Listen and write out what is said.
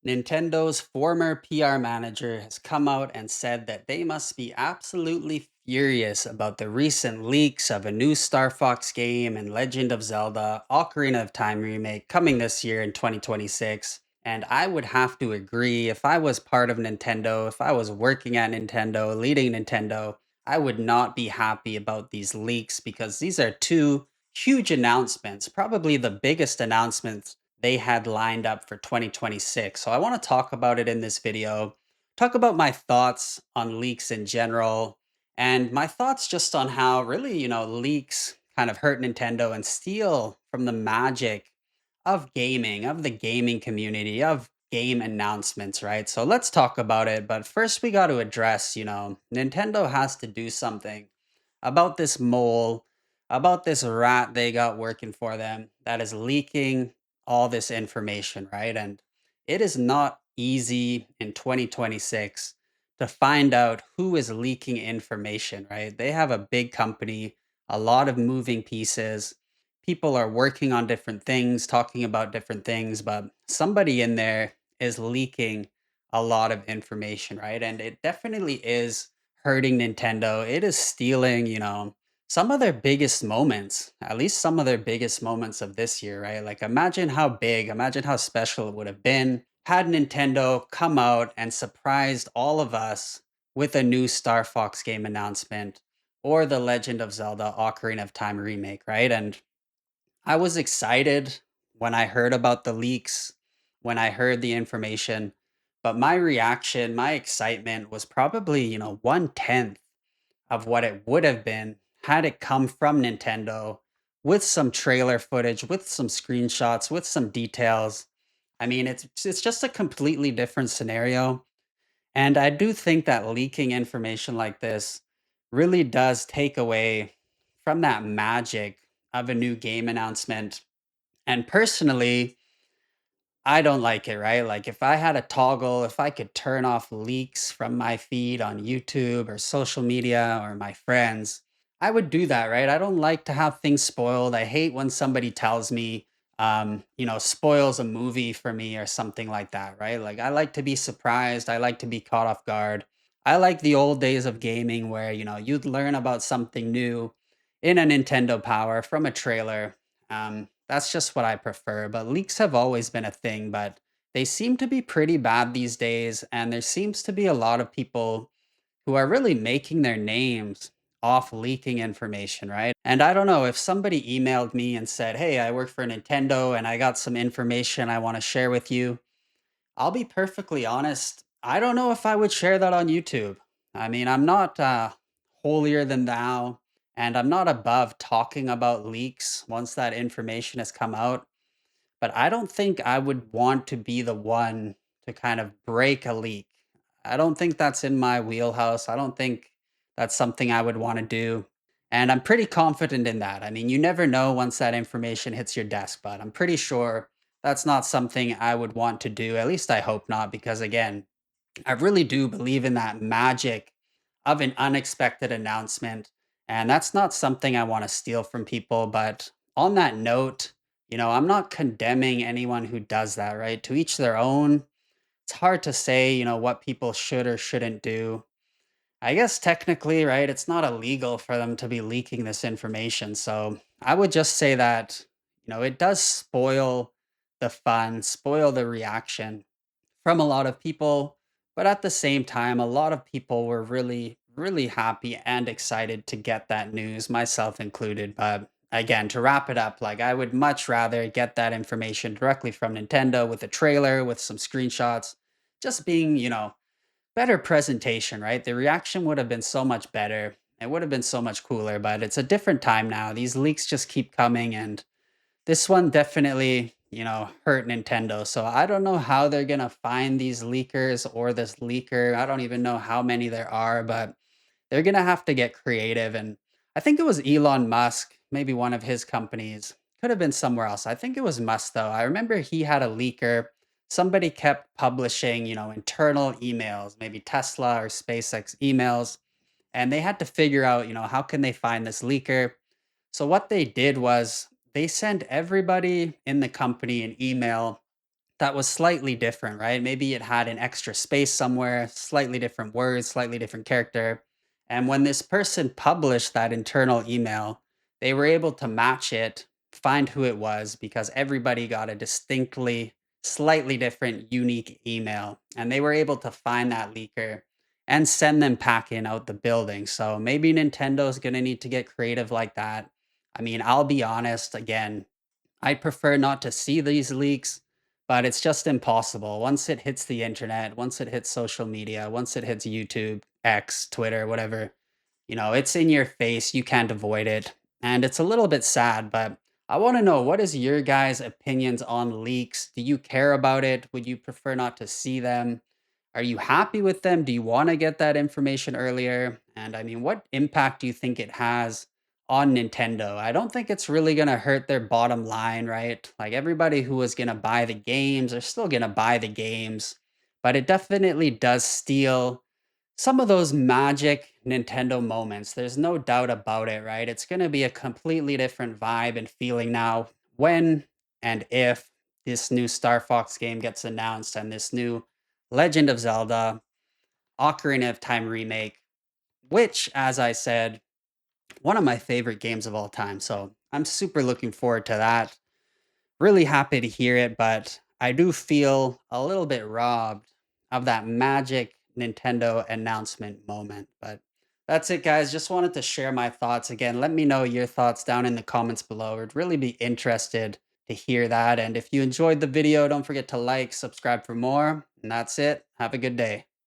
Nintendo's former PR manager has come out and said that they must be absolutely furious about the recent leaks of a new Star Fox game and Legend of Zelda Ocarina of Time remake coming this year in 2026. And I would have to agree, if I was part of Nintendo, if I was working at Nintendo, leading Nintendo, I would not be happy about these leaks because these are two huge announcements, probably the biggest announcements they had lined up for 2026. So I want to talk about it in this video, talk about my thoughts on leaks in general, and my thoughts just on how really, leaks kind of hurt Nintendo and steal from the magic of gaming, of the gaming community, of game announcements, right? So let's talk about it. But first, we got to address, Nintendo has to do something about this mole, about this rat they got working for them that is leaking all this information, right? And it is not easy in 2026 to find out who is leaking information, right? They have a big company, a lot of moving pieces. People are working on different things, talking about different things, but somebody in there is leaking a lot of information, right? And it definitely is hurting Nintendo. It is stealing, some of their biggest moments, at least some of their biggest moments of this year, right? Like imagine how special it would have been had Nintendo come out and surprised all of us with a new Star Fox game announcement or the Legend of Zelda Ocarina of Time remake, right? And I was excited when I heard about the leaks, when I heard the information, but my reaction, my excitement was probably, one tenth of what it would have been had it come from Nintendo with some trailer footage, with some screenshots, with some details. I mean, it's just a completely different scenario, and I do think that leaking information like this really does take away from that magic of a new game announcement. And personally, I don't like it, right? Like if I had a toggle, if I could turn off leaks from my feed on YouTube or social media or my friends, I would do that, right? I don't like to have things spoiled. I hate when somebody tells me, spoils a movie for me or something like that, right? Like I like to be surprised. I like to be caught off guard. I like the old days of gaming where, you'd learn about something new in a Nintendo Power from a trailer. That's just what I prefer. But leaks have always been a thing, but they seem to be pretty bad these days. And there seems to be a lot of people who are really making their names off leaking information, right? And I don't know if somebody emailed me and said, "Hey, I work for Nintendo and I got some information I want to share with you." I'll be perfectly honest. I don't know if I would share that on YouTube. I mean, I'm not holier than thou, and I'm not above talking about leaks once that information has come out. But I don't think I would want to be the one to kind of break a leak. I don't think that's in my wheelhouse. I don't think that's something I would want to do. And I'm pretty confident in that. I mean, you never know once that information hits your desk, but I'm pretty sure that's not something I would want to do. At least I hope not, because again, I really do believe in that magic of an unexpected announcement. And that's not something I want to steal from people. But on that note, I'm not condemning anyone who does that, right? To each their own. It's hard to say, what people should or shouldn't do. I guess technically, right, it's not illegal for them to be leaking this information. So I would just say that, it does spoil the fun, spoil the reaction from a lot of people. But at the same time, a lot of people were really, really happy and excited to get that news, myself included. But again, to wrap it up, like I would much rather get that information directly from Nintendo with a trailer, with some screenshots, just being, better presentation, right? The reaction would have been so much better. It would have been so much cooler, but it's a different time now. These leaks just keep coming, and this one definitely, hurt Nintendo. So I don't know how they're gonna find these leakers or this leaker. I don't even know how many there are, but they're gonna have to get creative. And I think it was Elon Musk, maybe one of his companies. Could have been somewhere else. I think it was Musk though. I remember he had a leaker. Somebody kept publishing, internal emails, maybe Tesla or SpaceX emails, and they had to figure out, how can they find this leaker. So what they did was they sent everybody in the company an email that was slightly different, right? Maybe it had an extra space somewhere, slightly different words, slightly different character. And when this person published that internal email, they were able to match it, find who it was, because everybody got a distinctly slightly different, unique email. And they were able to find that leaker and send them packing out the building. So maybe Nintendo's going to need to get creative like that. I mean, I'll be honest, again, I prefer not to see these leaks, but it's just impossible. Once it hits the internet, once it hits social media, once it hits YouTube, X, Twitter, whatever, it's in your face. You can't avoid it. And it's a little bit sad, but I want to know, what is your guys' opinions on leaks? Do you care about it? Would you prefer not to see them? Are you happy with them? Do you want to get that information earlier? And I mean, what impact do you think it has on Nintendo? I don't think it's really going to hurt their bottom line, right? Like everybody who was going to buy the games are still going to buy the games, but it definitely does steal some of those magic Nintendo moments. There's no doubt about it, right? It's going to be a completely different vibe and feeling now when and if this new Star Fox game gets announced and this new Legend of Zelda Ocarina of Time remake, which, as I said, one of my favorite games of all time. So I'm super looking forward to that. Really happy to hear it, but I do feel a little bit robbed of that magic Nintendo announcement moment. But that's it, guys. Just wanted to share my thoughts. Again, let me know your thoughts down in the comments below. I'd really be interested to hear that. And if you enjoyed the video, don't forget to like, subscribe for more. And that's it. Have a good day.